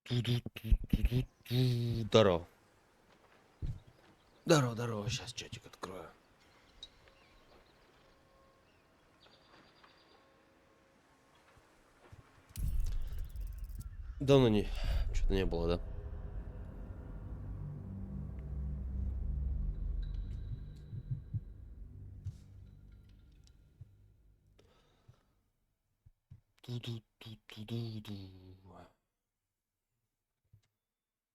Здорово. Здорово, здорово. Сейчас чатик открою. Давно не... Что-то не было, да?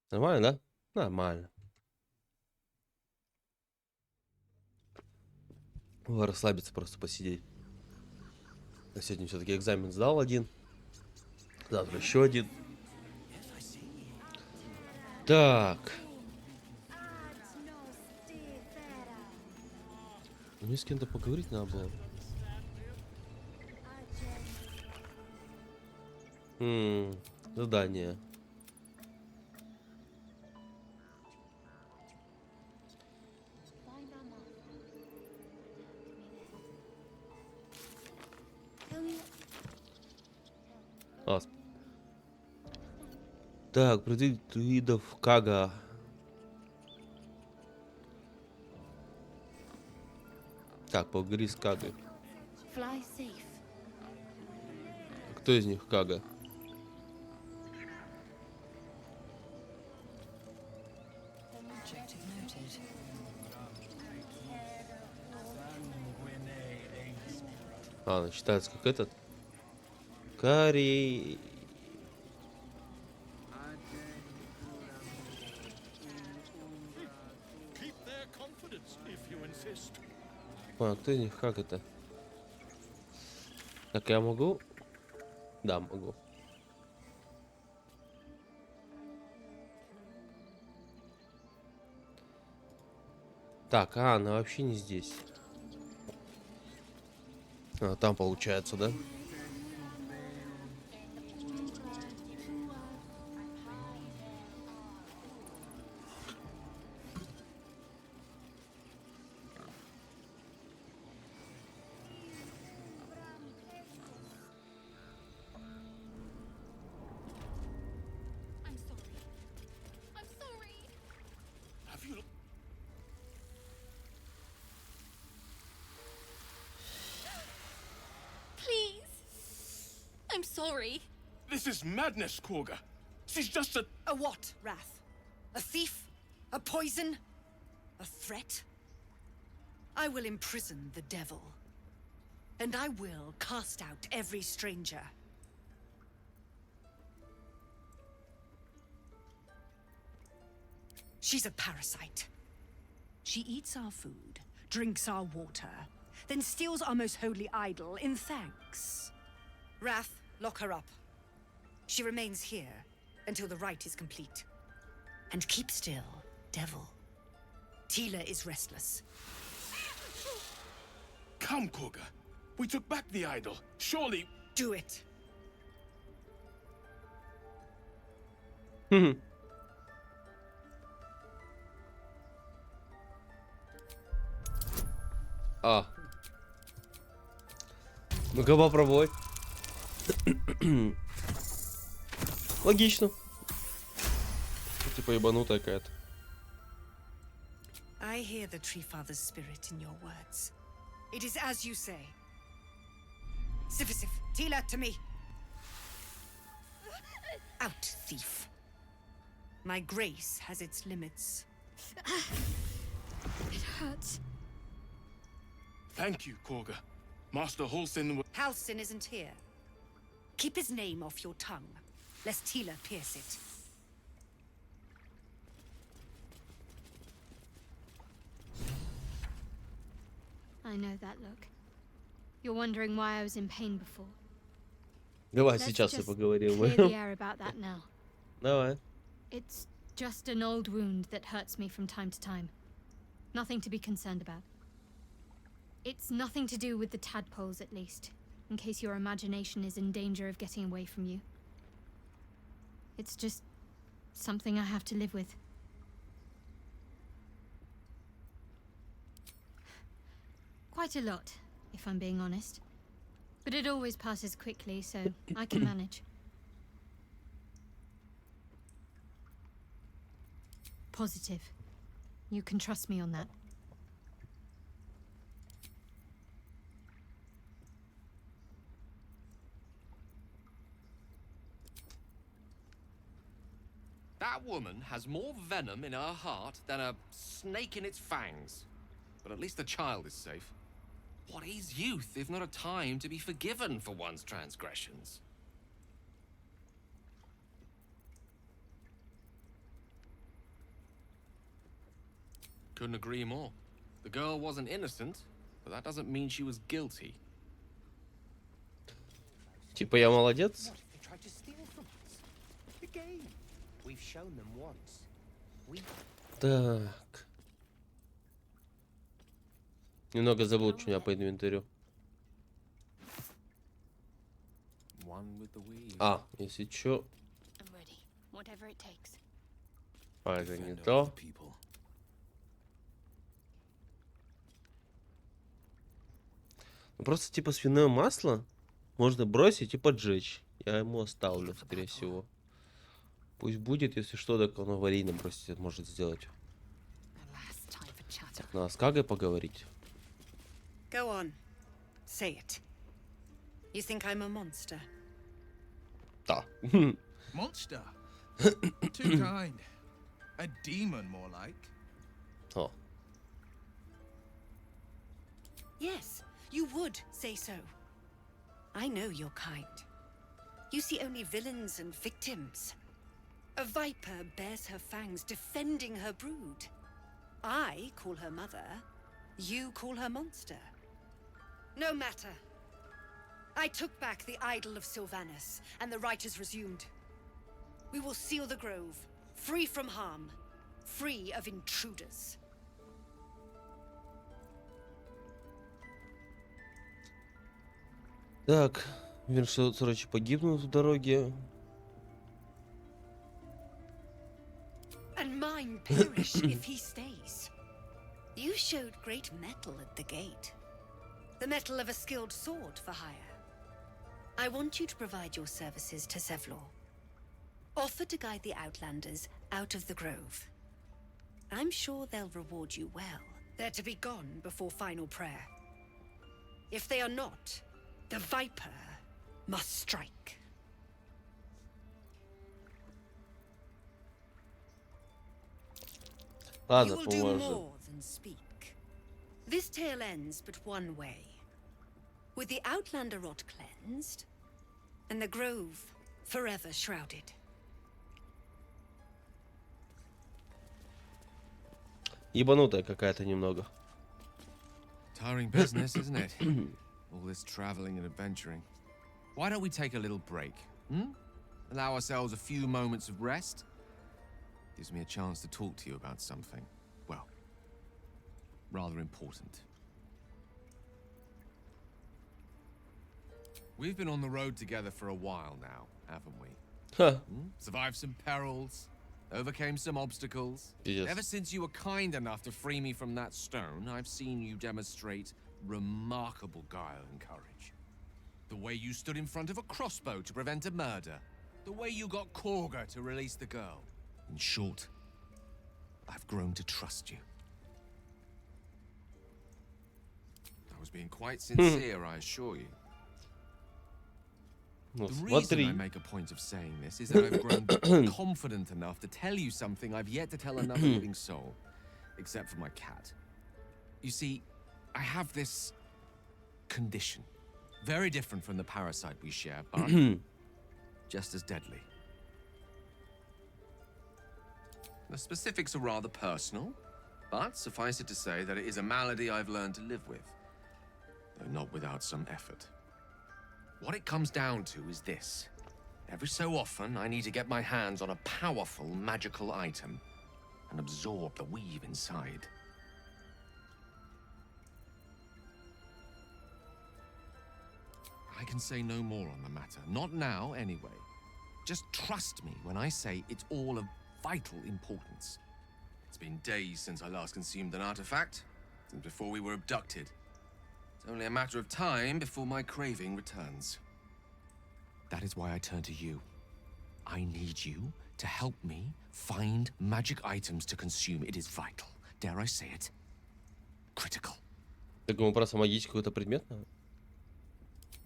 Нормально, да? Нормально. Расслабиться, просто посидеть. Я сегодня все-таки экзамен сдал один. Завтра еще один. Так. Мне с кем-то поговорить надо было. Задание. Так, друидов Кага. Так, поговори с Кагой. Кто из них Кага? Она считается как этот. Кари. А, кто из них как это? Так, я могу? Да, могу. Так, она вообще не здесь. А, там получается, да? I'm sorry. This is madness, Korga. She's just a... A what, Wrath? A thief? A poison? A threat? I will imprison the devil. And I will cast out every stranger. She's a parasite. She eats our food, drinks our water, then steals our most holy idol in thanks. Wrath, lock her up. She remains here until the rite is complete. And keep still, devil. Tila is restless. Come, Korga. We took back the idol. Surely... Do it. А. Ну-ка попробуй. Логично. Типа ебанутая какая-то. I hear the Tree Father's spirit in your words. It is as you say. Sifisif, Tila, to me. Out, thief. My grace has its limits. It hurts. Thank you, Korga. Master Halsin... Halsin isn't here. Keep his name off your tongue, lest Tila pierce it. I know that look. You're wondering why I was in pain before. Давай Let's сейчас и just поговорим. clear the air about that now. Давай. It's just an old wound that hurts me from time to time. Nothing to be concerned about. It's nothing to do with the tadpoles, at least, in case your imagination is in danger of getting away from you. It's just something I have to live with. Quite a lot, if I'm being honest. But it always passes quickly, so I can manage. positive. You can trust me on that. That woman has more venom in her heart than a snake in its fangs. But at least the child is safe. What is youth if not a time to be forgiven for one's transgressions? Couldn't agree more. The girl wasn't innocent, but that doesn't mean she was guilty. Типа я молодец. What if they tried to steal from us? The game. We've shown them once. We Так. Немного забыл, что у меня по инвентарю. One with the weave. А, если чё. I'm ready. Whatever it takes. А, это не Defender то. of the people. Ну, просто типа свиное масло можно бросить и поджечь. Я ему оставлю, скорее всего. Пусть будет, если что, так он аварийно бросить может сделать. Alas, time for chatter. Надо с Кагой поговорить. Go on. Say it. You think I'm a monster? Да. Monster. Too kind. A demon, more like. О. Yes, you would say so. I know your kind. You see only villains and victims. A viper bears her fangs defending her brood. I call her mother. You call her monster. No matter. I took back the idol of Sylvanus, and the rite is resumed. We will seal the grove, free from harm, free of intruders. Так, Виншот, короче, погибнул в дороге. And mine perish if he stays. You showed great mettle at the gate. The mettle of a skilled sword for hire. I want you to provide your services to Zevlor. Offer to guide the Outlanders out of the grove. I'm sure they'll reward you well. They're to be gone before final prayer. If they are not, the Viper must strike. You Ладно, will do поможем. more than speak. This tale ends but one way. With the Outlander rot cleansed, and the grove forever shrouded. Ебанутая какая-то немного. Tiring business, isn't it? All this traveling and adventuring. Why don't we take a little break? Allow ourselves a few moments of rest? Gives me a chance to talk to you about something, well, rather important. We've been on the road together for a while now, haven't we? Ха, Survived some perils, overcame some obstacles. Yes. Ever since you were kind enough to free me from that stone, I've seen you demonstrate remarkable guile and courage. The way you stood in front of a crossbow to prevent a murder. The way you got Korga to release the girl. In short, I've grown to trust you. I was being quite sincere, I assure you. ну The reason I смотри. make a point of saying this is that I've grown confident enough to tell you something I've yet to tell another living soul, except for my cat. You see, I have this condition, very different from the parasite we share, but just as deadly. The specifics are rather personal, but suffice it to say that it is a malady I've learned to live with, though not without some effort. What it comes down to is this. Every so often, I need to get my hands on a powerful magical item and absorb the weave inside. I can say no more on the matter. Not now, anyway. Just trust me when I say it's all of vital importance. It's been days since I last consumed an artifact, since before we were abducted. It's only a matter of time before my craving returns. That is why I turn to you. I need you to help me find magic items to consume. It is vital. Dare I say it? Critical. Так ему просто магический какой-то предмет надо?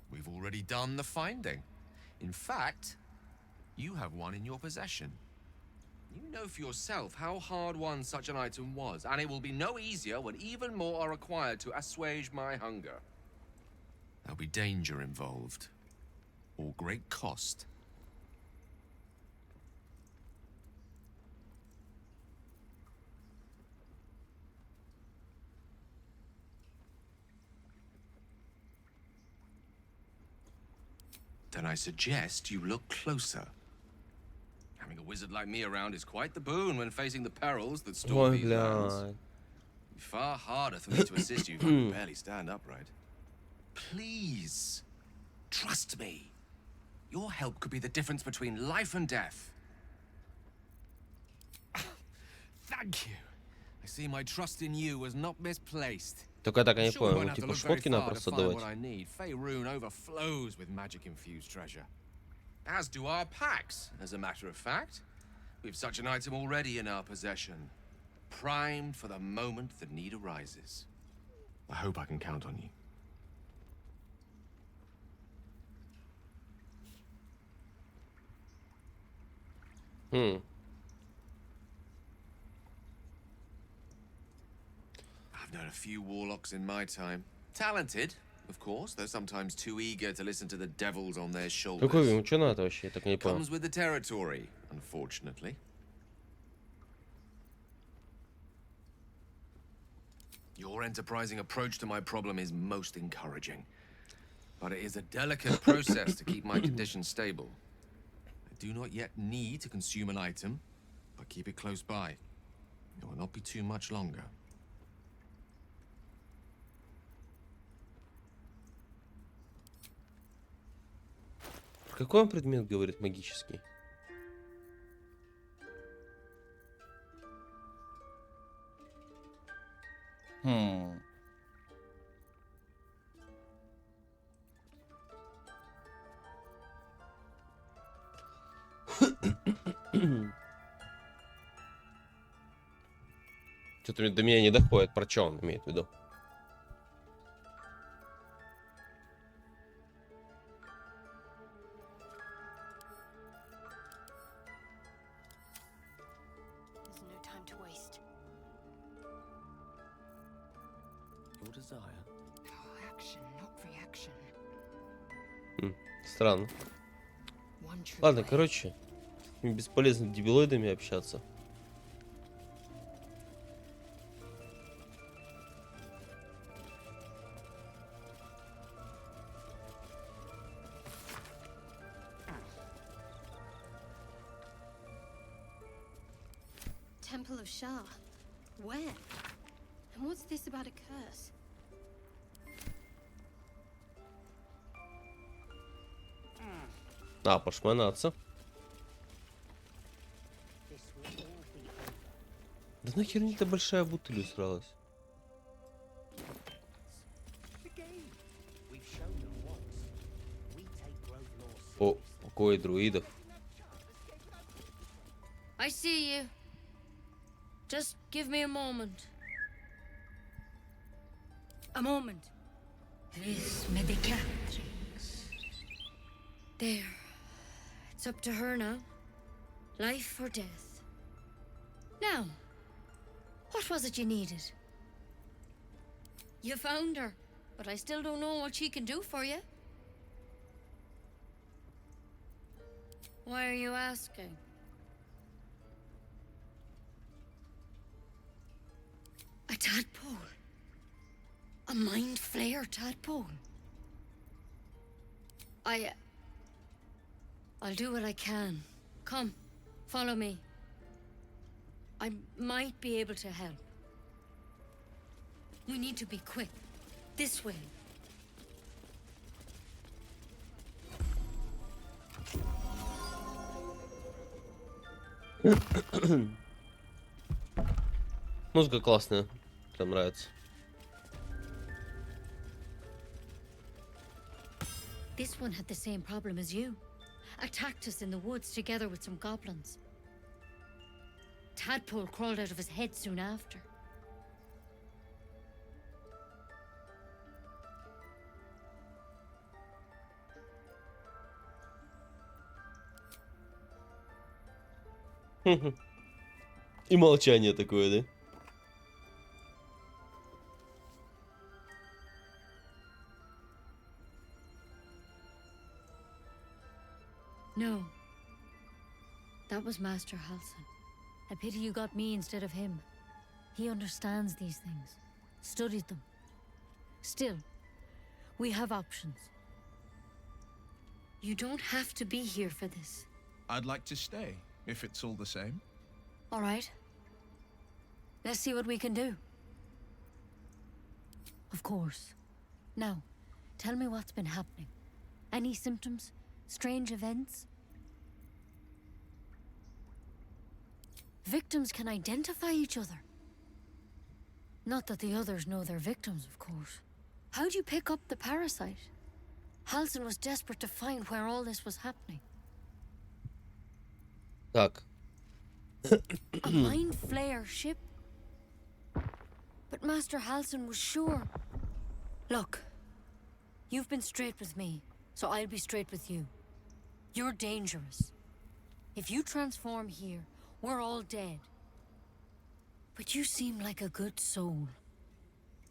We've already done the finding. In fact, you have one in your possession. You know for yourself how hard won such an item was, and it will be no easier when even more are required to assuage my hunger. There'll be danger involved, or great cost. Then I suggest you look closer. Having a wizard like me around is quite the boon when facing the perils that stalk Ой, these lands. блядь. Far harder for me to assist you if I can barely stand upright. Please, trust me. Your help could be the difference between life and death. Thank you. I see my trust in you was not misplaced. Только так я не Sure, we понял, won't ну have to типа look шмотки very надо far to просто find давать. what I need. Faerun overflows with magic-infused treasure. As do our packs, as a matter of fact. We've such an item already in our possession. Primed for the moment the need arises. I hope I can count on you. I've known a few warlocks in my time. Talented, of course, though sometimes too eager to listen to the devils on their shoulders. Какой ему, что надо вообще? Я так и не понял. Comes with the territory, unfortunately. Your enterprising approach to my problem is most encouraging. But it is a delicate process to keep my condition stable. I do not yet need to consume an item, but keep it close by. It will not be too much longer. Какой он предмет, говорит, магический? Что-то до меня не доходит, про что он имеет в виду. There's no time to waste. Your desire. Oh, action, not reaction. Странно. One true Ладно, way. короче, с этими бесполезными дебилоидами общаться. Temple of Shah. Where? And what's this about a curse? А, пошманаться. This will all be over. Да нахер мне эта большая бутыль усралась? The game. We've shown them once. We take growth law О, seriously. покой друидов. I see you. Just give me a moment. A moment. Vis medicatrix. There. It's up to her now. Life or death. Now, what was it you needed? You found her, but I still don't know what she can do for you. Why are you asking? A tadpole. A mind flayer tadpole. I'll do what I can. Come, follow me. I might be able to help. We need to be quick. This way. Музыка классная. Прям нравится. This one had the same problem as you. Attacked us in the woods together with some goblins. tadpole crawled out of his head soon after. И молчание такое, да? No. That was Master Halsin. A pity you got me instead of him. He understands these things. Studied them. Still, we have options. You don't have to be here for this. I'd like to stay, if it's all the same. All right. Let's see what we can do. Of course. Now, tell me what's been happening. Any symptoms? Strange events? Victims can identify each other. Not that the others know they're victims, of course. How'd you pick up the parasite? Halsin was desperate to find where all this was happening. Так. A mind flayer ship? But Master Halsin was sure. Look, you've been straight with me, so I'll be straight with you. You're dangerous. If you transform here, we're all dead. But you seem like a good soul.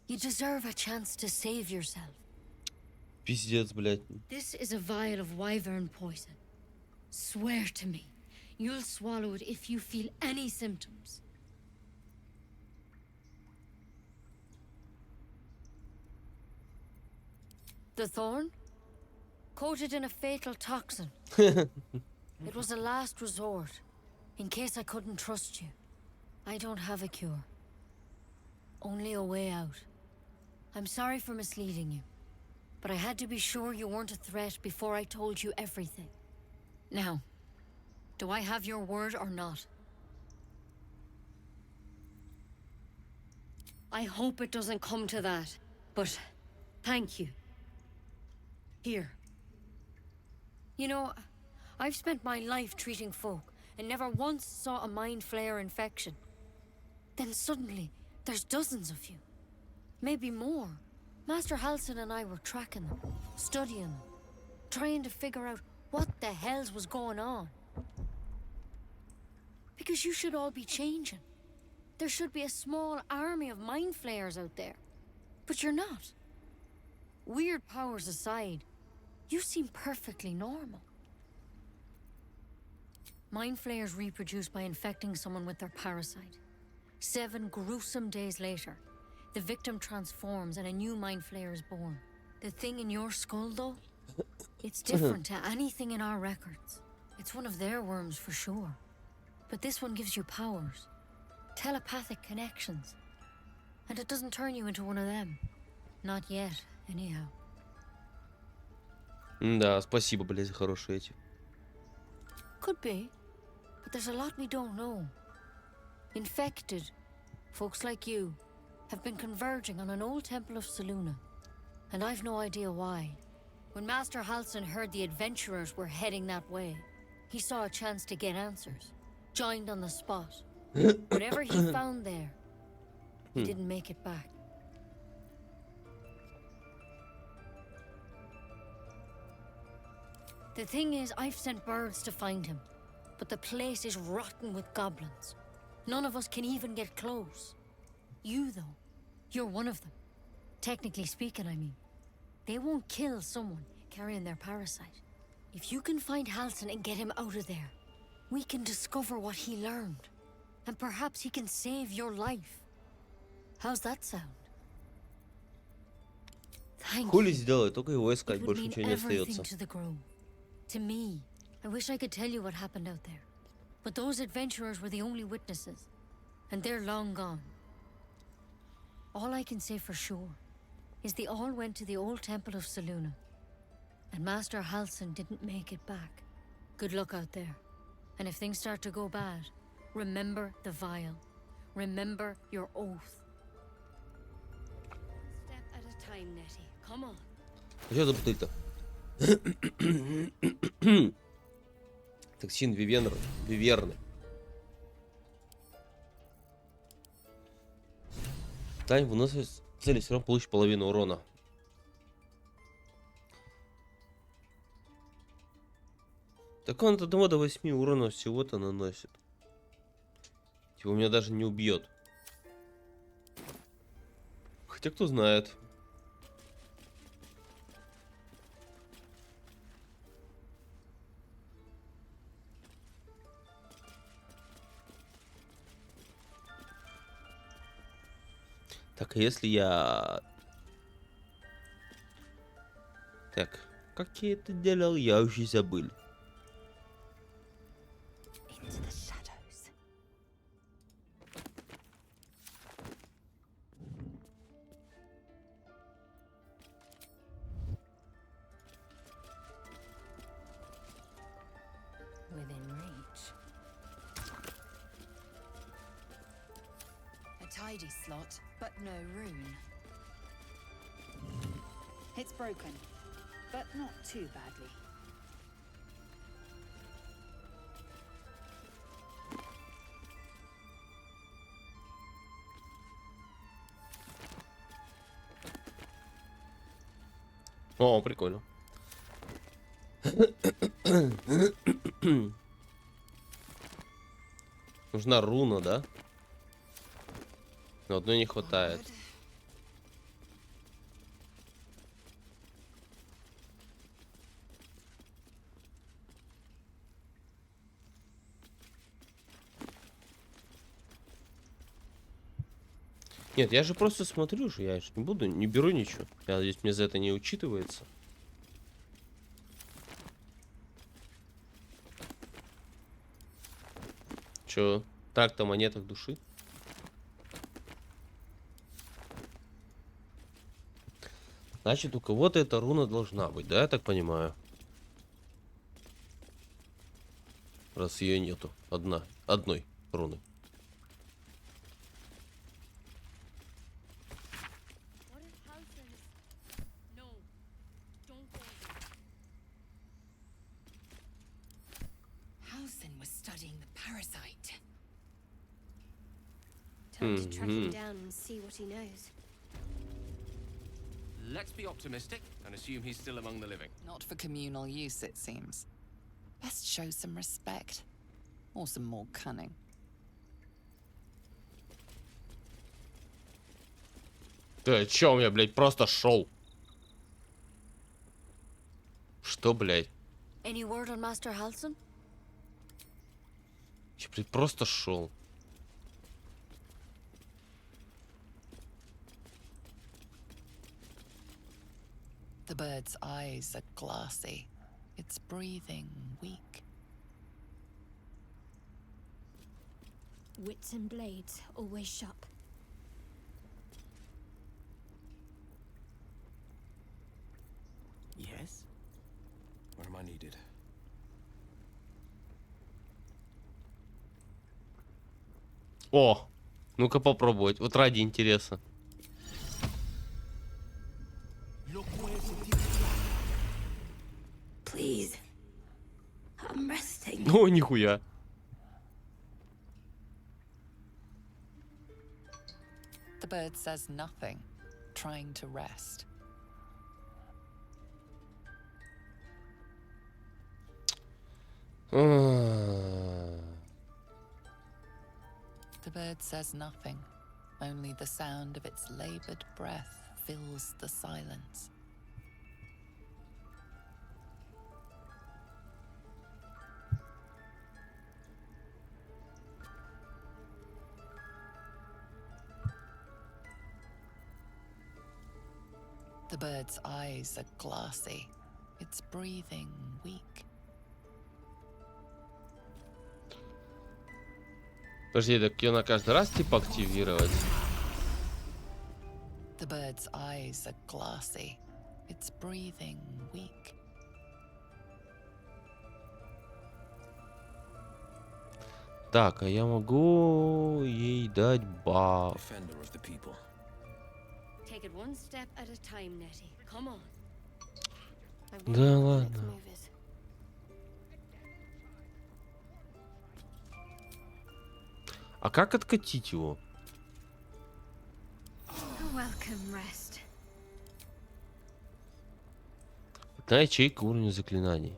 You deserve a chance to save yourself. Пиздец, блядь. This is a vial of wyvern poison. Swear to me, you'll swallow it if you feel any symptoms. The thorn? Coated in a fatal toxin. It was a last resort, in case I couldn't trust you. I don't have a cure. Only a way out. I'm sorry for misleading you, but I had to be sure you weren't a threat before I told you everything. Now, do I have your word or not? I hope it doesn't come to that, but thank you. Here. You know, I've spent my life treating folk and never once saw a mind flayer infection. Then suddenly, there's dozens of you. Maybe more. Master Halsin and I were tracking them, studying them, trying to figure out what the hells was going on. Because you should all be changing. There should be a small army of mind flayers out there. But you're not. Weird powers aside, you seem perfectly normal. Mind flayers reproduce by infecting someone with their parasite. 7 gruesome days later, the victim transforms and a new mind flayer is born. The thing in your skull, though, it's different to anything in our records. It's one of their worms for sure. But this one gives you powers. Telepathic connections. And it doesn't turn you into one of them. Not yet, anyhow. Да, спасибо, блядь, за хорошие эти. Could be. But there's a lot we don't know. Infected, folks like you, have been converging on an old temple of Selûne. And I've no idea why. When Master Halsin heard the adventurers were heading that way, he saw a chance to get answers. Joined on the spot. Whatever he found there, he didn't make it back. The thing is, I've sent birds to find him, but the place is rotten with goblins. None of us can even get close. You, though, you're one of them. Technically speaking, I mean. They won't kill someone carrying their parasite. If you can find Halsin and get him out of there, we can discover what he learned. And perhaps he can save your life. How's that sound? Thank Хули you. сделай, только его искать, It would больше mean ничего не everything остается. to the grove. To me, I wish I could tell you what happened out there. But those adventurers were the only witnesses. And they're long gone. All I can say for sure is they all went to the old temple of Selûne. And Master Halsin didn't make it back. Good luck out there. And if things start to go bad, remember the vial. Remember your oath. Step at a time, Nettie. Come on. А что за бутыль-то? Токсин Виверны. Дань выносливость цели все равно получит половину урона. Так он от 1 до 8 урона всего-то наносит. Типа меня даже не убьет. Хотя кто знает. Так, а если я... Так, как я это делал, я уже забыл. Into the shadows. Within reach. A tidy slot, but no rune. It's broken, but not too badly. О, прикольно. Нужна руна, да? Но одной не хватает. Нет, я же просто смотрю, что я же не буду, не беру ничего. Я надеюсь, мне за это не учитывается. Чё? Так-то монетах души. Значит, у кого-то эта руна должна быть, да, я так понимаю? Раз ее нету. Одной руны. Hausen was studying the parasite. Time to track him down and see what he knows. Let's be optimistic and assume he's still among the living. Not for communal use, it seems. Best show some respect. Or some more cunning. Ты чё, у меня, блядь, просто шел? Что, блядь? Any word on Master Halson? Я, блядь, просто шел. The bird's eyes are glassy. Its breathing weak. Wits and blades, always sharp. Yes? Where am I needed? О, ну-ка попробовать. Вот ради интереса. Please. I'm resting. О, нихуя. The bird says nothing, trying to rest. The bird says nothing. Only the sound of its labored breath fills the silence. The bird's eyes are glassy. Its breathing weak. Подожди, так ее на каждый раз типа активировать? The bird's eyes are glassy. Its breathing weak. Так, а я могу ей дать баф. Defender of the people. Take it one step at a time, Nettie. Come on. Да ладно. А как откатить его? Одна ячейка уровня заклинаний.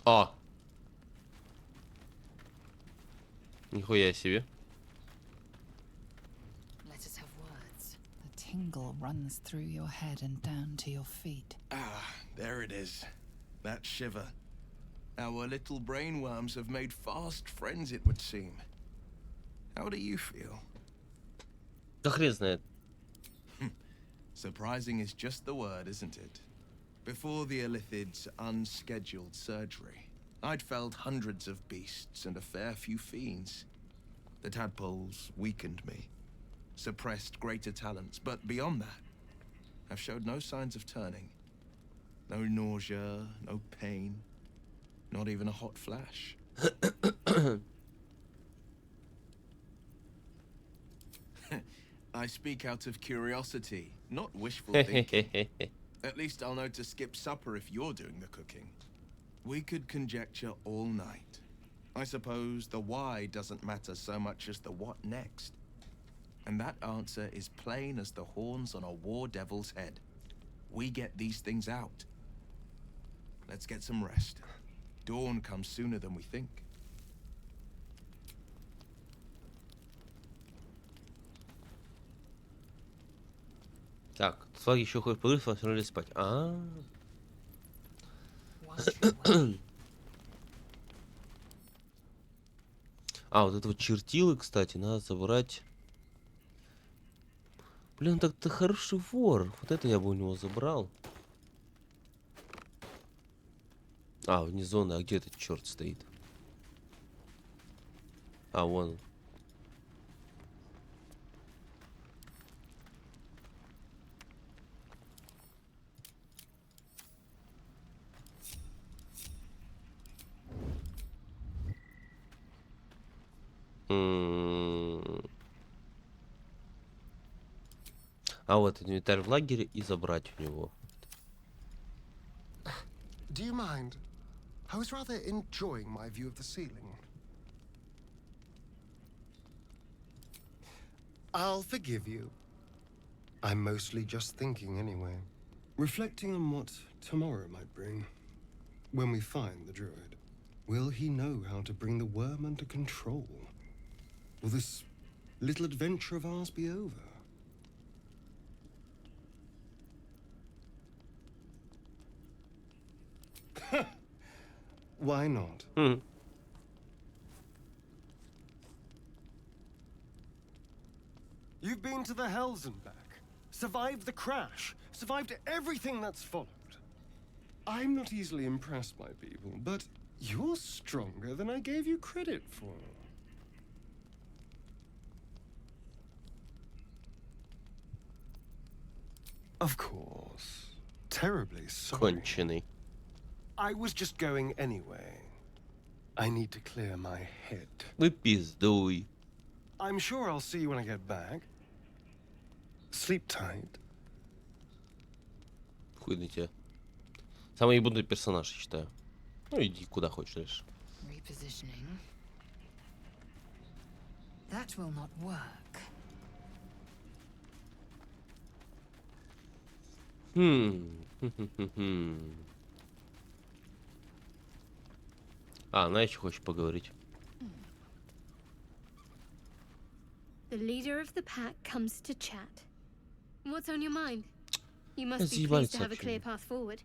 А! Нихуя себе. Let us have words. The tingle runs through your head and down to your feet. Ah, there it is. That shiver. Our little brainworms have made fast friends, it would seem. How do you feel? Да хрен знает. Surprising is just the word, isn't it? Before the Illithid's unscheduled surgery, I'd felled hundreds of beasts and a fair few fiends. The tadpoles weakened me, suppressed greater talents, but beyond that, I've showed no signs of turning. No nausea, no pain, not even a hot flash. I speak out of curiosity, not wishful thinking. At least I'll know to skip supper if you're doing the cooking. We could conjecture all night. I suppose the why doesn't matter so much as the what next. And that answer is plain as the horns on a war devil's head. We get these things out. Let's get some rest. Dawn comes sooner than we think. Так, флаги еще ходят по улице, все равно спать. Вот этого чертилы, кстати, надо забрать. Блин, так ты хороший вор. Вот это я бы у него забрал. Вне зоны. А где этот черт стоит? Вон. Вот инвентарь в лагере и забрать у него. Do you mind? I was rather enjoying my view of the ceiling. I'll forgive you. I'm mostly just thinking anyway. Reflecting on what tomorrow might bring. When we find the druid, will he know how to bring the worm under control? Will this little adventure of ours be over? Why not? You've been to the Hells and back, survived the crash, survived everything that's followed. I'm not easily impressed by people, but you're stronger than I gave you credit for. Of course. Terribly sorry. Конченый. I was just going anyway. I need to clear my head. Вы пиздуй. I'm sure I'll see you when I get back. Sleep tight. Хуй на тебя. Самый ебаный персонаж, я считаю. Ну иди куда хочешь дальше. Repositioning. That will not work. Она еще хочет поговорить. The leader of the pack comes to chat. What's on your mind? You must be Заебали pleased to have a clear сообщение. path forward.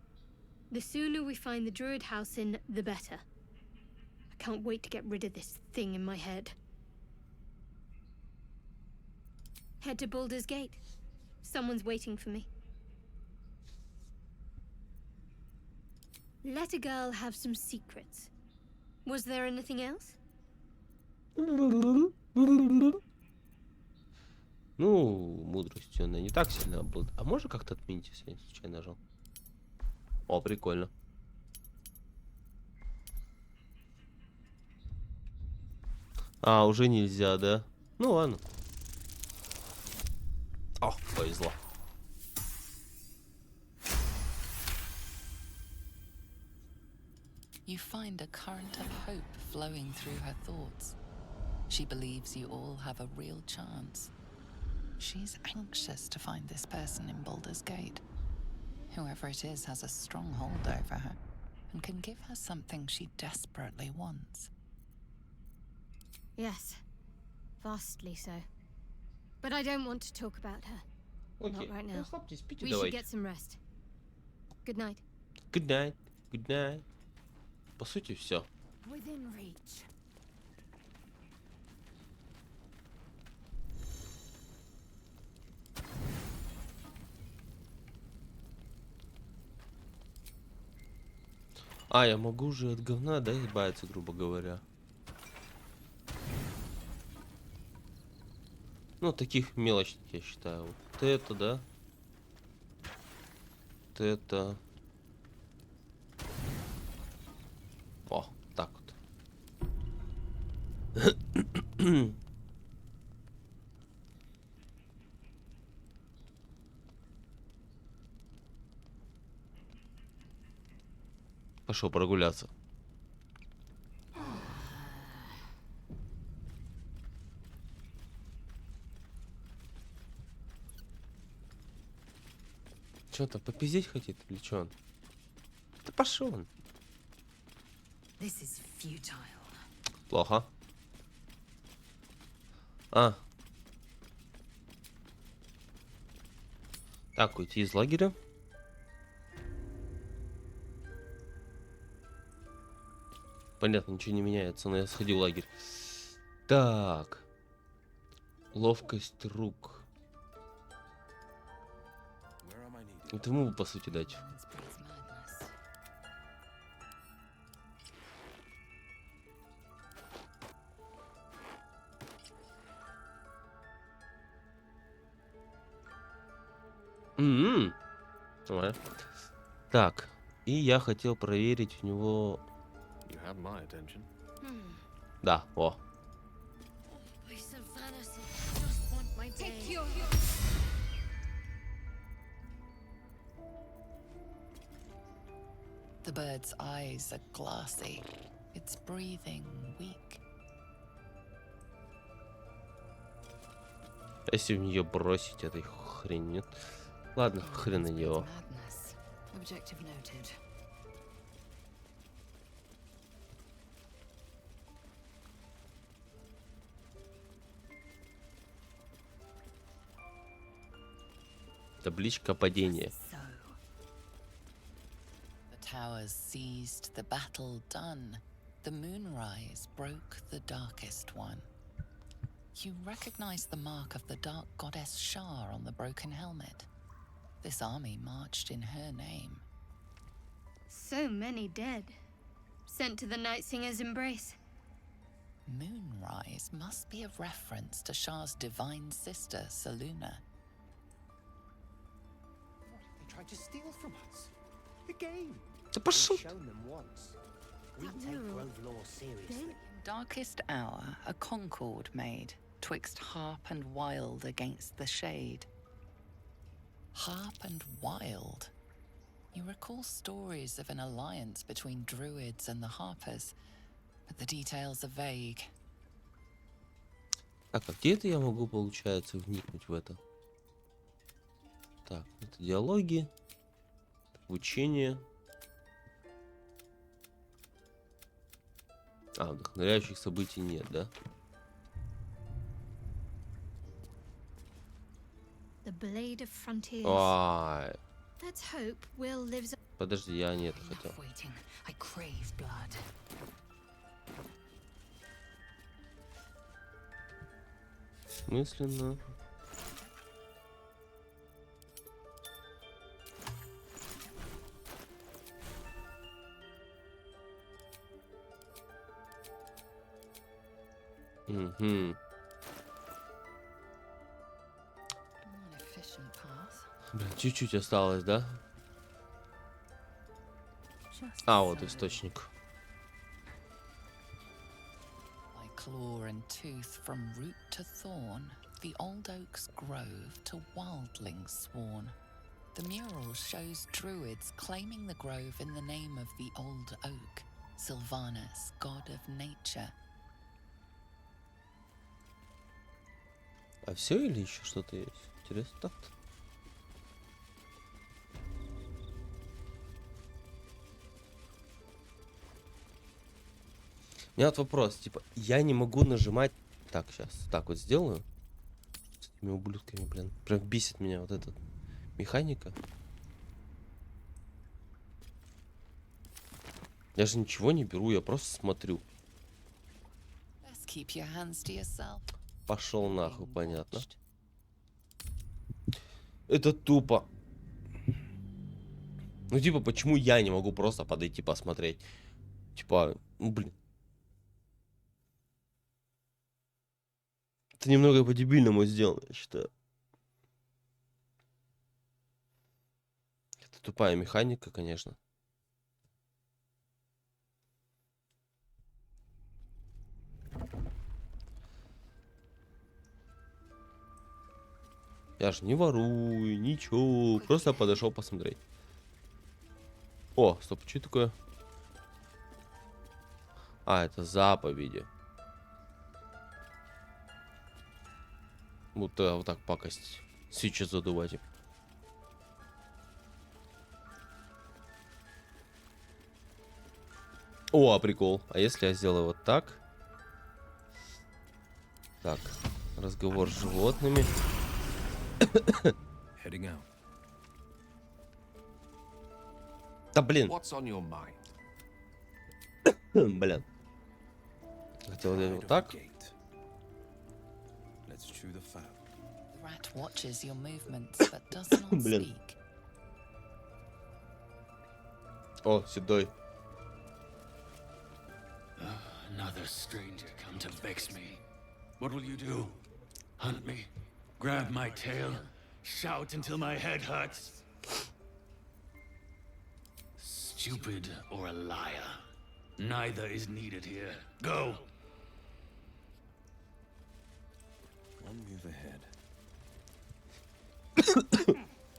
The sooner we find the druid house in, the better. I can't wait to get rid of this thing in my head. Head to Baldur's Gate. Someone's waiting for me. Let a girl have some secrets. Was there anything else? Ну, мудростью она не так сильно обладает. А можно как-то отменить, если я случайно нажал? О, прикольно. А, уже нельзя, да? Ну ладно. О, повезло. You find a current of hope flowing through her thoughts. She believes you all have a real chance. She's anxious to find this person in Baldur's Gate. Whoever it is has a strong hold over her and can give her something she desperately wants. Yes, vastly so. But I don't want to talk about her. Окей, Not right now. расслабьтесь, спите, We should давайте. get some rest. Good night. Good night, good night. По сути, все. Within reach. А, я могу же от говна, да, избавиться, грубо говоря. Ну, таких мелочных, я считаю. Вот это, да. Вот это. О, так вот. Пошел прогуляться. Что-то попиздеть хотит или что он? Да пошел он. This is futile. Плохо. А. Так, уйти из лагеря. Понятно, ничего не меняется, но я сходил в лагерь. Так. Ловкость рук. Это ему, по сути, дать. Spreads madness. Нормально. Так. И я хотел проверить у него... Да, о. The bird's eyes are glassy. Its breathing weak. Если в нее бросить этой хрень, нет? Ладно, хрен на него. Madness. Objective noted. Табличка падения. So, The towers seized, the battle done. The moonrise broke the darkest one. You recognize the mark of the dark goddess Shar on the broken helmet. This army marched in her name. So many dead. Sent to the Night Singer's embrace. Moonrise must be a reference to Shar's divine sister, Saluna. They tried to steal from us. Again. Да пошел. We've shown them once. We take Grove law seriously. Darkest hour, a concord made, twixt harp and wild against the shade. Harp and wild. You recall stories of an alliance between druids and the harpers, but the details are vague. Так, а где это я могу, получается, вникнуть в это? Так, это диалоги, обучение. А, вдохновляющих событий нет, да? The Blade of Frontiers. Ай, Let's hope Will lives. подожди, я не это хотел. enough waiting. I crave blood. Мысленно. Угу. An efficient path. Блин, чуть-чуть осталось, да? Just А, вот so. источник. Like claw and tooth from root to thorn, the old oak's grove to wildlings sworn. The mural shows druids claiming the grove in the name of the old oak, Sylvanus, god of nature. А все или еще что-то есть? Интересно так-то. У меня вот вопрос, типа, я не могу нажимать... Так, сейчас, так вот сделаю. С этими ублюдками, блин. Прям бесит меня вот эта механика. Я же ничего не беру, я просто смотрю. Best keep your hands to yourself. Пошел нахуй, понятно. Это тупо. Ну, типа, почему я не могу просто подойти посмотреть? Типа, ну, блин. Это немного по-дебильному сделано, я считаю. Это тупая механика, конечно. Я же не ворую, ничего. Просто подошел посмотреть. О, стоп, что такое? А, это заповеди. Будто вот так пакость. Свечи задувать им. О, прикол. А если я сделаю вот так? Так, разговор с животными. Да блин. What's on your mind? Блин. Хотел сделать вот так. The rat watches your movements but does not Блин. speak. О, седой. Another stranger come to vex me. What will you do? Hunt me? Grab my tail? Shout until my head hurts? Stupid or a liar? Neither is needed here. Go! One move ahead.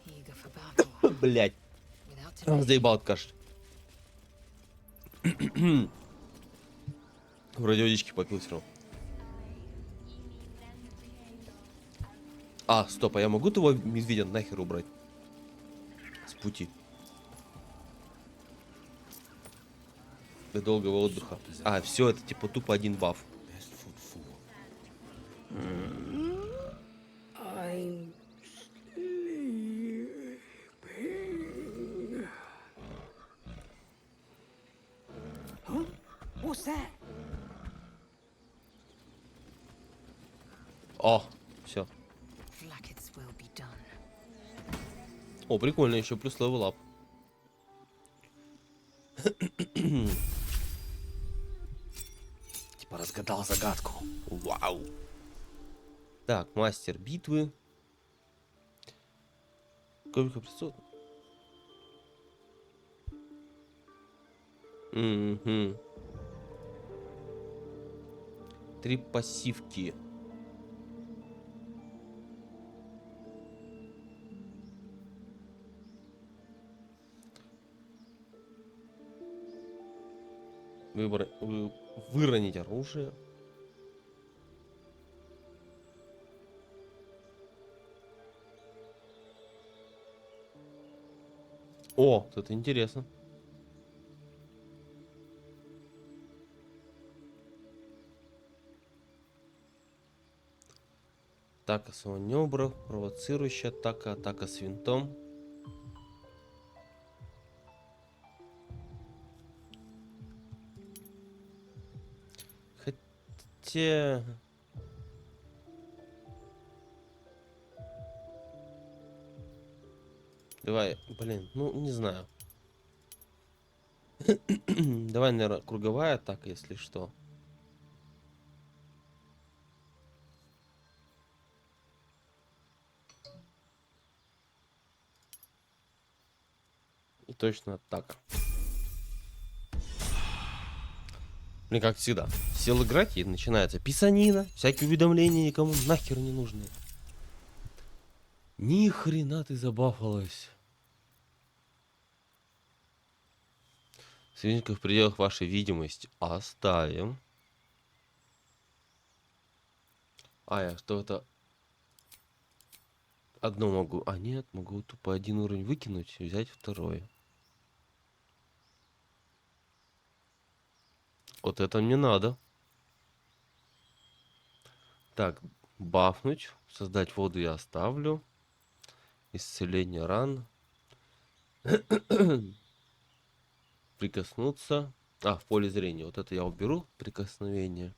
Eager for battle. Блять. Without delay. Заебал от кашля. Вроде водички попил все равно. А, стоп, а я могу того медведя нахер убрать? С пути. До долгого отдыха. А, все, это типа тупо один баф. What's that? О, все. Flackets will be done. О, прикольно, еще плюс левел ап. Типа разгадал загадку. Вау. Так, мастер битвы. Сколько присутствует? Угу. 3 пассивки. Выронить оружие. О, это интересно. Атака с маневра, провоцирующая атака, атака с винтом. Хотя... Давай, блин, ну не знаю. Давай, наверное, круговая атака, если что. И точно атака. Блин, как всегда. Сел играть, и начинается писанина, всякие уведомления никому нахер не нужны. Ни хрена ты забафалась. Союзников в пределах вашей видимости оставим. А, я что-то... Одно могу... А, нет, могу тупо один уровень выкинуть и взять второй. Вот это мне надо. Так, бафнуть. Создать воду я оставлю. Исцеление ран. Прикоснуться. А, в поле зрения. Вот это я уберу. Прикосновение.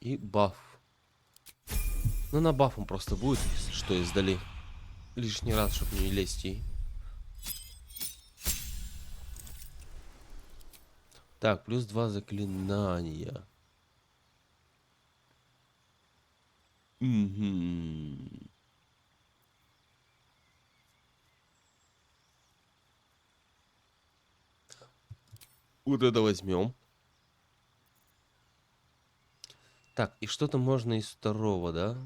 И баф. Ну, на бафом просто будет, если что, издали. Лишний раз, чтобы не лезть ей. Так, плюс 2 заклинания. Угу. Вот это возьмем. Так, и что-то можно из второго, да?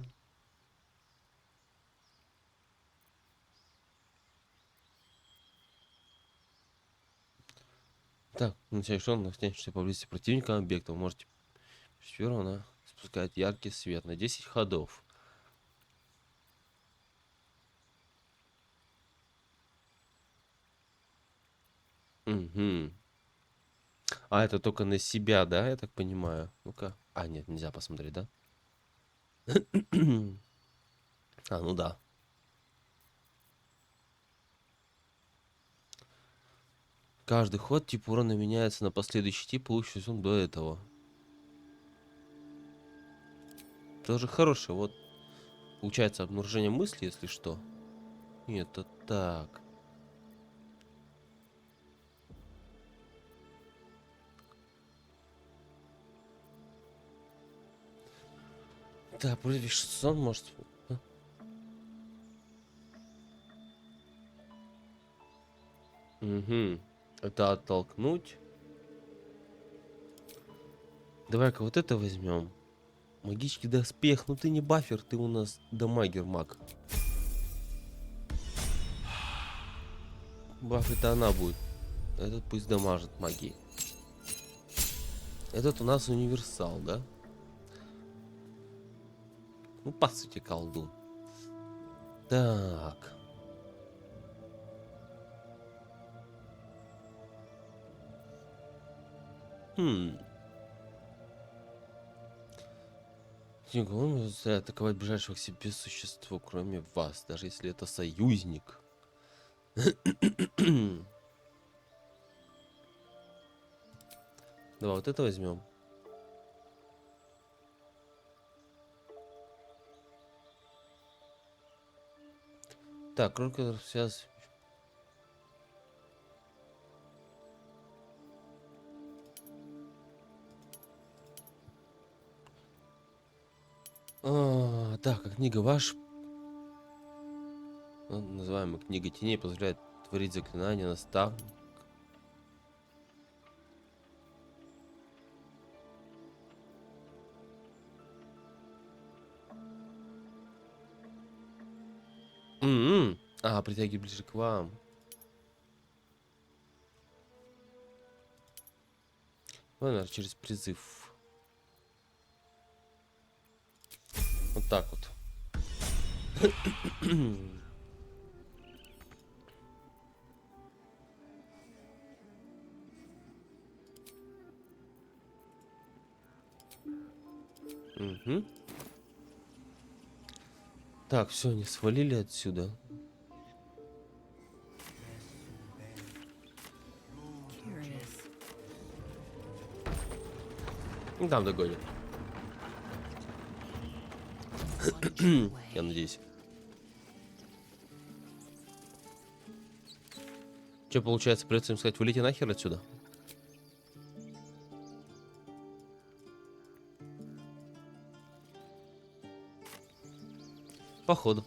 Так, начать что находящийся поблизости противника объекта. Вы можете она спускает яркий свет на 10 ходов. Угу. А, это только на себя, да, я так понимаю? Ну-ка. А, нет, нельзя посмотреть, да? А, ну да. Каждый ход тип урона меняется на последующий тип, получивший он до этого. Тоже хорошее. Вот получается обнаружение мысли, если что. Нет, это так. Да, против сон может. А? Угу. Это оттолкнуть. Давай-ка вот это возьмем. Магический доспех. Ну ты не бафер, ты у нас дамагер маг. Баф это она будет. Этот пусть дамажит магией. Этот у нас универсал, да? Ну, по сути, колдун. Так. Он может атаковать ближайшего к себе существо, кроме вас, даже если это союзник. Давай вот это возьмем. Так, кроме связь. Так, книга ваш. Называемая книга теней позволяет творить заклинания наставник. А, притягивай ближе к вам. Ладно, через призыв. Вот так вот. Угу. Так, все, не свалили отсюда. Там догонят. Я надеюсь. Что получается, придется им сказать, вылети нахер отсюда? Походу.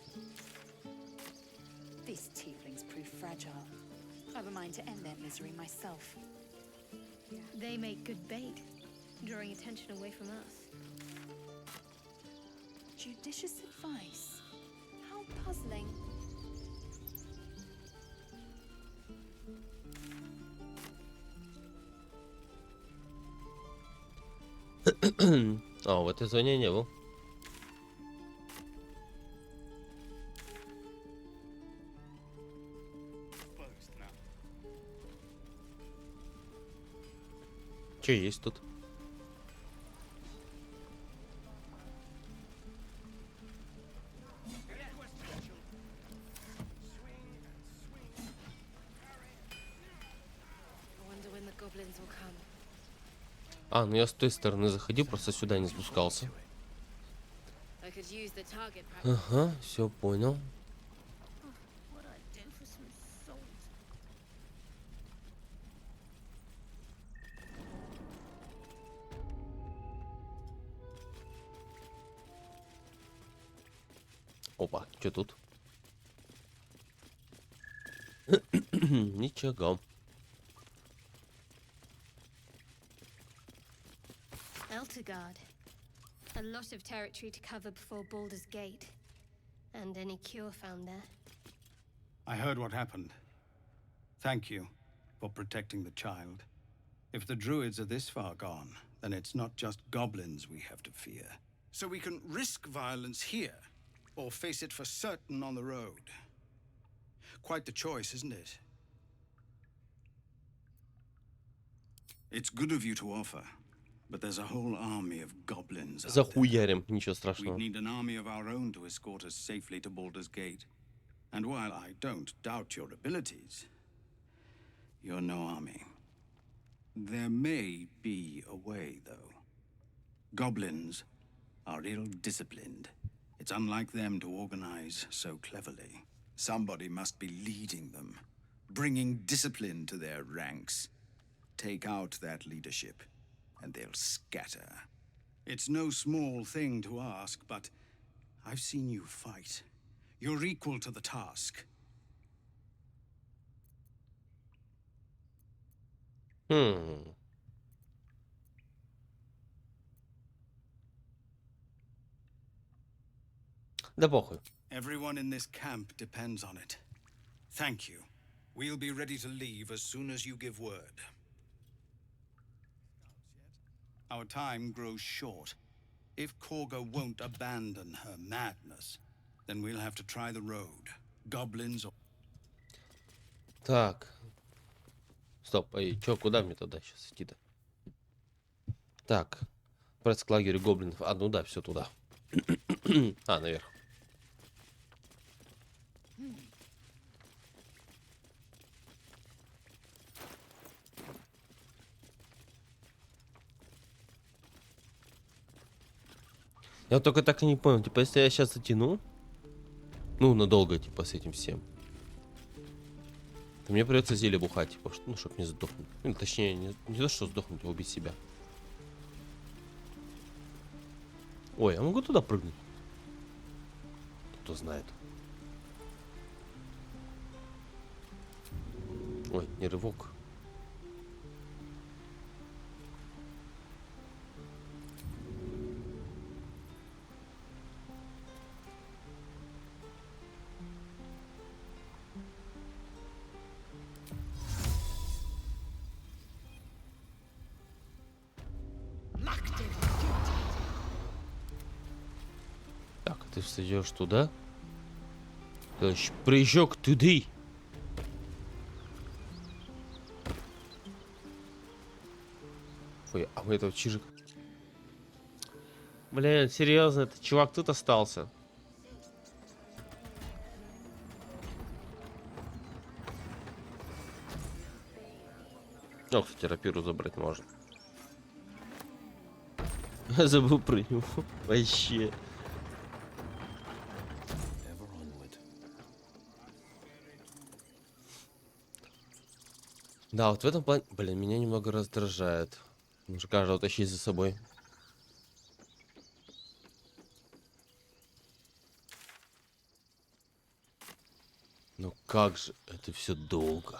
This tiefling's proof fragile. I have a mind to end their misery myself. They make good bait, drawing attention away from us. Judicious advice. How puzzling. А, в этой зоне я не был. Че есть тут? А, ну я с той стороны заходил, просто сюда не спускался. Ага, все понял. Опа, что тут? Ничего. Eltergard. A lot of territory to cover before Baldur's Gate. And any cure found there. I heard what happened. Thank you for protecting the child. If the druids are this far gone, then it's not just goblins we have to fear. So we can risk violence here, or face it for certain on the road. Quite the choice, isn't it? It's good of you to offer, but there's a whole army of goblins out there. Захуярим, ничего We страшного. need an army of our own to escort us safely to Baldur's Gate. And while I don't doubt your abilities, you're no army. There may be a way, though. Goblins are ill-disciplined. It's unlike them to organize so cleverly. Somebody must be leading them, bringing discipline to their ranks. Take out that leadership, and they'll scatter. It's no small thing to ask, but I've seen you fight. You're equal to the task. Да похуй. Everyone in this camp depends on it. Thank you. We'll be ready to leave as soon as you give word. Our time grows short. If Korga won't abandon her madness, then we'll have to try the road. Goblins or... Так. Стоп, эй, чё, куда мне туда сейчас идти-то? Так. Отправиться к лагерю гоблинов. А, ну да, все туда. А, наверх. Я вот только так и не понял, типа, если я сейчас затяну, ну, надолго, типа, с этим всем, то мне придется зелье бухать, типа, ну, чтоб не сдохнуть. Ну, точнее, не то, что сдохнуть, а убить себя. Ой, я могу туда прыгнуть? Кто знает. Ой, не рывок. Так, ты встаешь туда. Дальше прыжок туда. Ой, а мы этого чижик. Блин, серьезно, этот чувак тут остался. О, кстати, рапиру забрать можно. Забыл про него. Вообще. Да, вот в этом плане, блин, меня немного раздражает. Нужно каждого тащить за собой. Ну как же это все долго.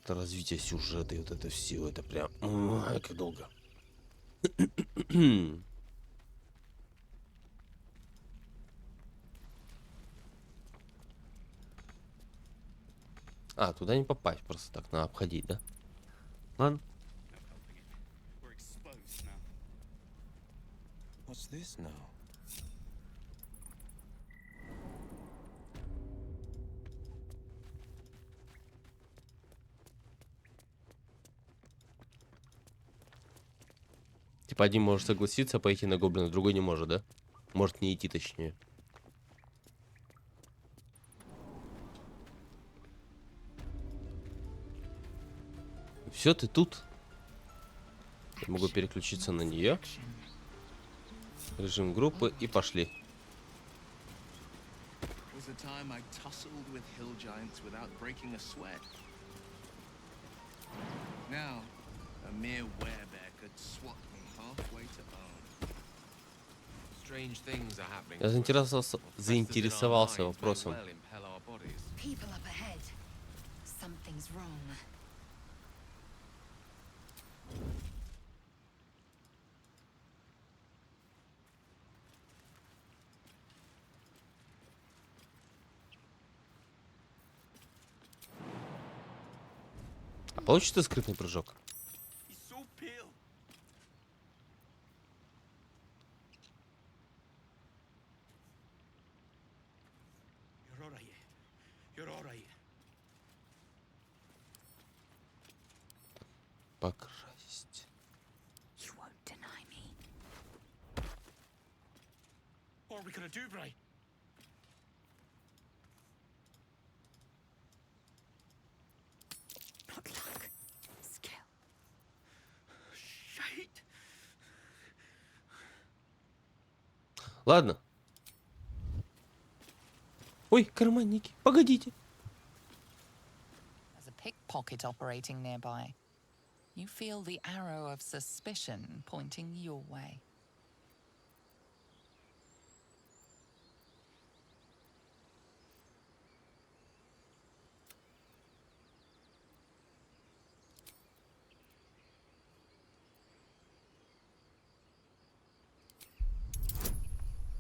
Это развитие сюжета и вот это все, это прям... как долго. А, туда не попасть, просто так, надо обходить, да? Ладно. What's this now? Типа один может согласиться пойти на гоблина, другой не может, да? Может не идти, точнее. Все, ты тут. Я могу переключиться на нее. Режим группы и пошли. Was a time I tussled with hill giants without breaking a sweat. Now, a mere werebear could swat me halfway to home. Strange things are happening. Я заинтересовался вопросом. People up ahead. Something's wrong. А получится скрытный прыжок? Покрасить. You won't deny me. What are we gonna do, Bray? Not luck. Skill. Shite. Ладно. Ой, карманники, погодите. There's a pickpocket operating nearby. You feel the arrow of suspicion pointing your way.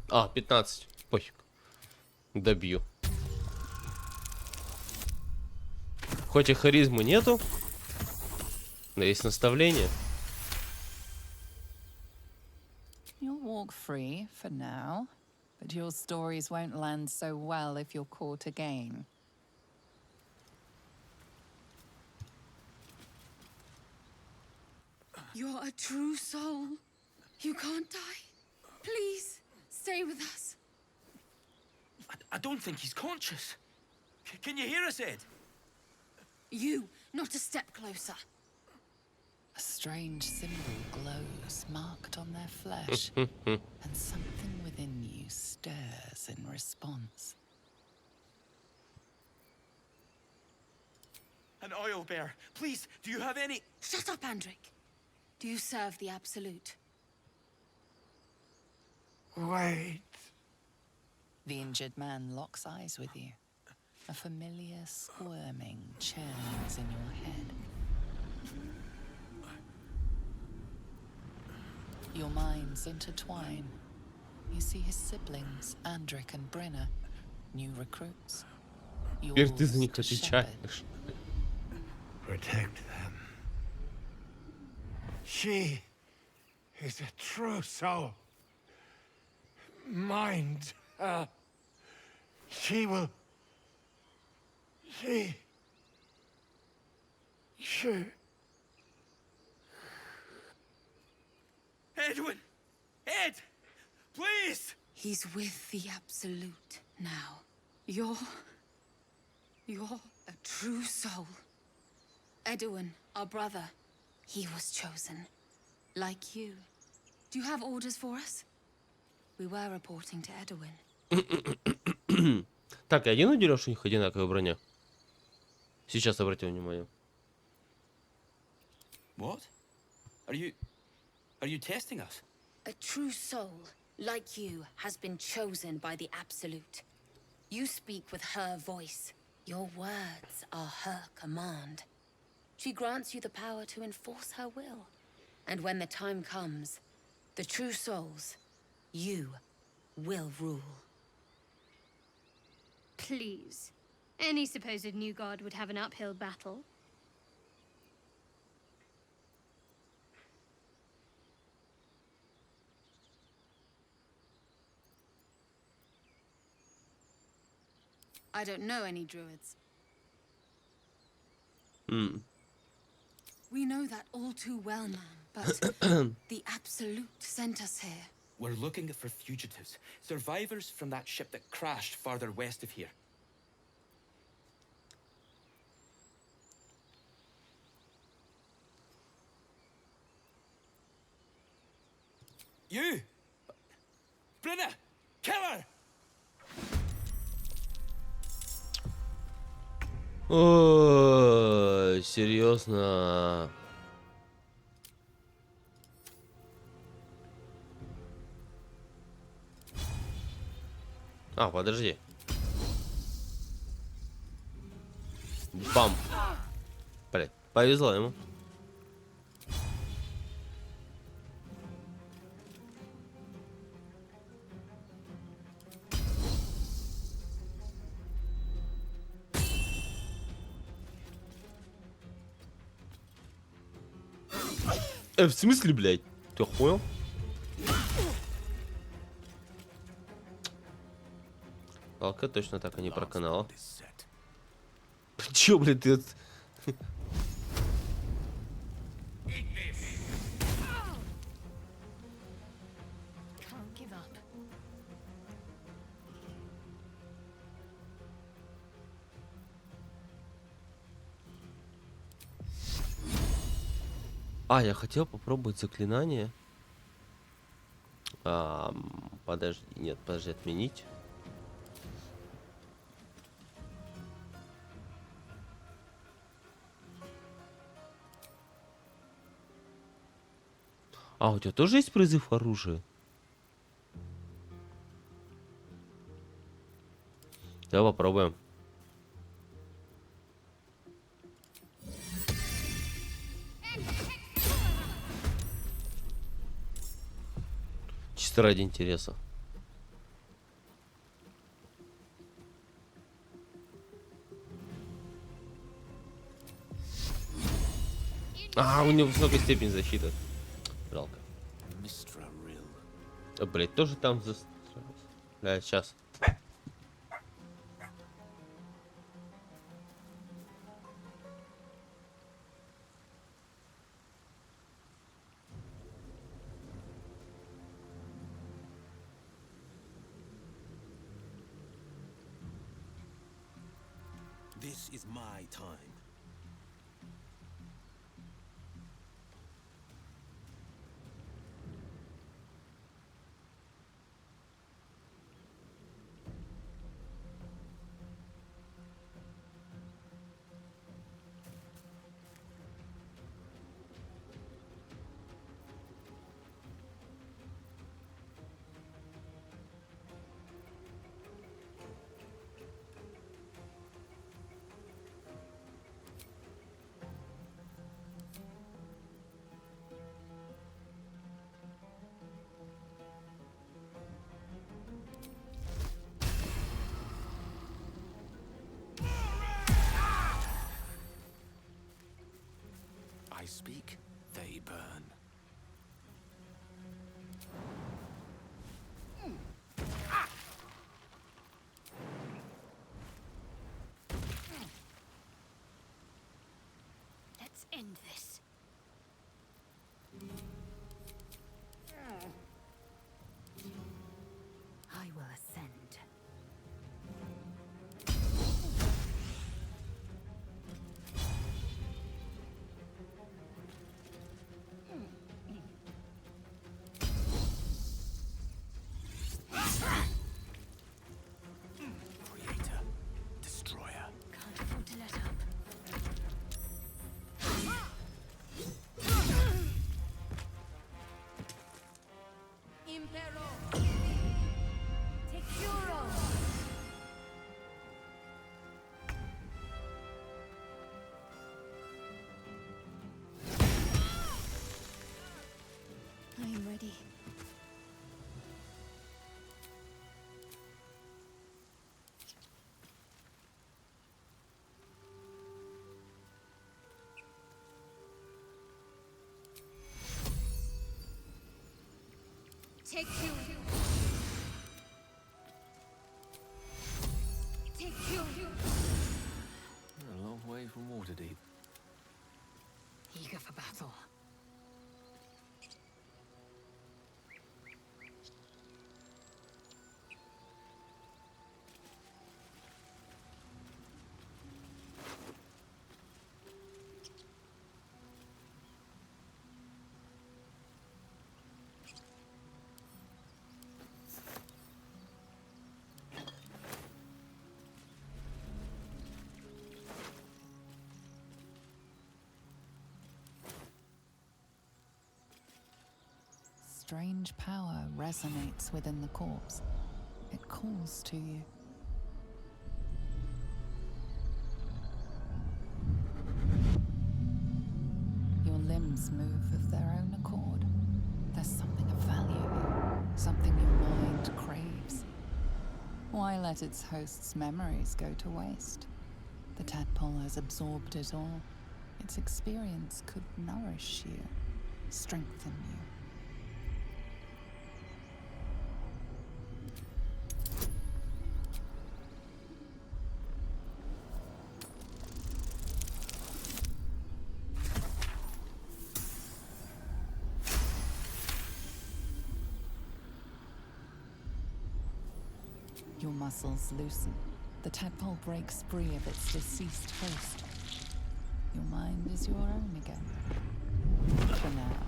А, 15. Пофиг. Добью. Хоть и харизмы нету, но есть наставление. You'll walk free for now, but your stories won't land so well if you're caught again. You're a true soul. You can't die. Please, stay with us. I don't think he's conscious. Can you hear us, Ed? You, not a step closer. A strange symbol glows, marked on their flesh, and something within you stirs in response. An oil bear. Please, do you have any... Shut up, Andric. Do you serve the Absolute? Wait. The injured man locks eyes with you. A familiar squirming churns in your head. Your minds intertwine. You see his siblings, Andric and Brenna, new recruits. Теперь ты за них Yours to отвечаешь. Protect them. She is a true soul. Mind her. She will... She... Edwin! Ed! Please! He's with the Absolute now. You're a true soul. Edwin, our brother, he was chosen. Like you. Do you have orders for us? We were reporting to Edwin. Так, я один уделил, что у них одинаковая броня. Сейчас обратил внимание. What? Are you testing us? A true soul, like you, has been chosen by the Absolute. You speak with her voice. Your words are her command. She grants you the power to enforce her will. And when the time comes, the true souls, you will rule. Please. Any supposed new god would have an uphill battle. I don't know any druids. We know that all too well, ma'am, but the Absolute sent us here. We're looking for fugitives, survivors from that ship that crashed farther west of here. You! Brenna! Kill her! Ой, серьезно. А, подожди. Бам. Блядь, повезло ему. В смысле, блядь? Ты охуел? Палка точно так и не проканала. Чё, блядь, ты... Can't give up. А, я хотел попробовать заклинание. Подожди, нет, подожди, отменить. А, у тебя тоже есть призыв оружия? Давай попробуем. Чисто ради интереса. А, у него высокая степень защиты. Жалко. А, блять, тоже там застроился. Блять, сейчас. This is my time. I speak, they burn. Let's end this. I will ascend. Creator, destroyer. Can't afford to let up. am ready. Take two. Take two. We're a long way from Waterdeep. Eager for battle. Strange power resonates within the corpse. It calls to you. Your limbs move of their own accord. There's something of value here, something your mind craves. Why let its host's memories go to waste? The tadpole has absorbed it all. Its experience could nourish you, strengthen you. Your muscles loosen. The tadpole breaks free of its deceased host. Your mind is your own again. For now.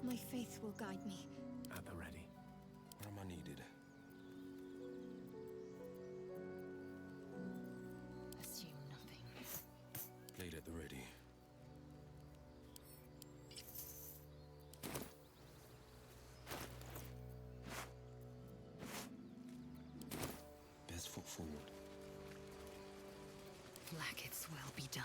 My faith will guide me. At the ready. Where am I needed? Assume nothing. Blade at the ready. Best foot forward. Like it's well be done.